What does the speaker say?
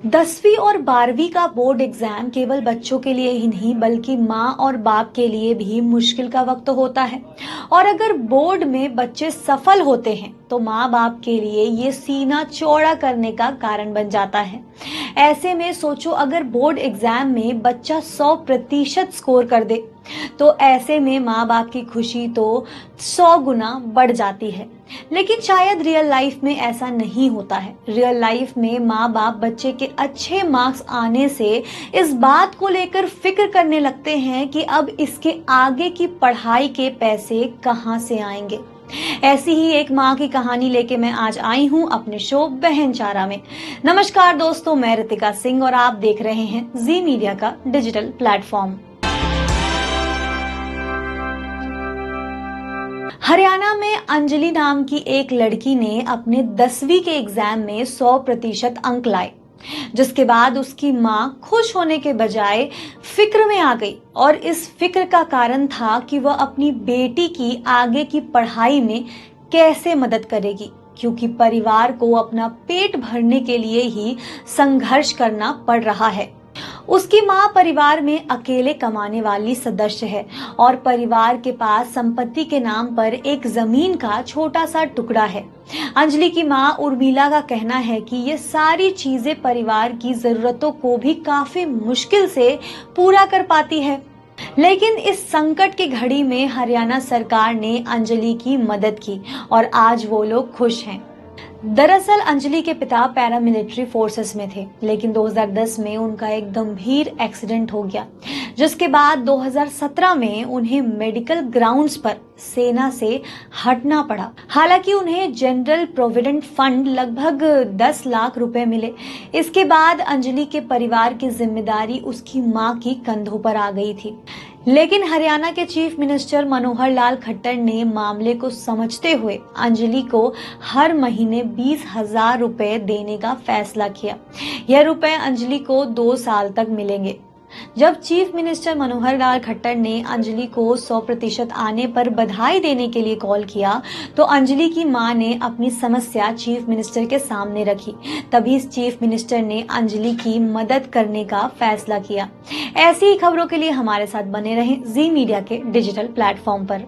10वीं और 12वीं का बोर्ड एग्जाम केवल बच्चों के लिए ही नहीं बल्कि माँ और बाप के लिए भी मुश्किल का वक्त होता है। और अगर बोर्ड में बच्चे सफल होते हैं तो माँ बाप के लिए ये सीना चौड़ा करने का कारण बन जाता है। ऐसे में सोचो, अगर बोर्ड एग्जाम में बच्चा 100% स्कोर कर दे तो ऐसे में माँ बाप की खुशी तो 100 गुना बढ़ जाती है। लेकिन शायद रियल लाइफ में ऐसा नहीं होता है। रियल लाइफ में माँ बाप बच्चे के अच्छे मार्क्स आने से इस बात को लेकर फिक्र करने लगते हैं कि अब इसके आगे की पढ़ाई के पैसे कहाँ से आएंगे। ऐसी ही एक माँ की कहानी लेके मैं आज आई हूँ अपने शो बहन चारा में। नमस्कार दोस्तों, मैं रितिका सिंह और आप देख रहे हैं जी मीडिया का डिजिटल प्लेटफॉर्म। हरियाणा में अंजलि नाम की एक लड़की ने अपने 10वीं के एग्जाम में 100% अंक लाए, जिसके बाद उसकी मां खुश होने के बजाय फिक्र में आ गई। और इस फिक्र का कारण था कि वह अपनी बेटी की आगे की पढ़ाई में कैसे मदद करेगी, क्योंकि परिवार को अपना पेट भरने के लिए ही संघर्ष करना पड़ रहा है। उसकी माँ परिवार में अकेले कमाने वाली सदस्य है और परिवार के पास संपत्ति के नाम पर एक जमीन का छोटा सा टुकड़ा है। अंजलि की माँ उर्मिला का कहना है कि ये सारी चीजें परिवार की जरूरतों को भी काफी मुश्किल से पूरा कर पाती है। लेकिन इस संकट की घड़ी में हरियाणा सरकार ने अंजलि की मदद की और आज वो लोग खुश हैं। दरअसल अंजलि के पिता पैरामिलिट्री फोर्सेस में थे, लेकिन 2010 में उनका एक गंभीर एक्सीडेंट हो गया, जिसके बाद 2017 में उन्हें मेडिकल ग्राउंड्स पर सेना से हटना पड़ा। हालांकि उन्हें जनरल प्रोविडेंट फंड लगभग 10 लाख रुपए मिले। इसके बाद अंजलि के परिवार की जिम्मेदारी उसकी मां की कंधों पर आ गई थी। लेकिन हरियाणा के चीफ मिनिस्टर मनोहर लाल खट्टर ने मामले को समझते हुए अंजलि को हर महीने 20,000 रुपए देने का फैसला किया। यह रुपए अंजलि को 2 साल तक मिलेंगे। जब चीफ मिनिस्टर मनोहर लाल खट्टर ने अंजलि को 100% आने पर बधाई देने के लिए कॉल किया तो अंजलि की मां ने अपनी समस्या चीफ मिनिस्टर के सामने रखी। तभी चीफ मिनिस्टर ने अंजलि की मदद करने का फैसला किया। ऐसी ही खबरों के लिए हमारे साथ बने रहें जी मीडिया के डिजिटल प्लेटफॉर्म पर।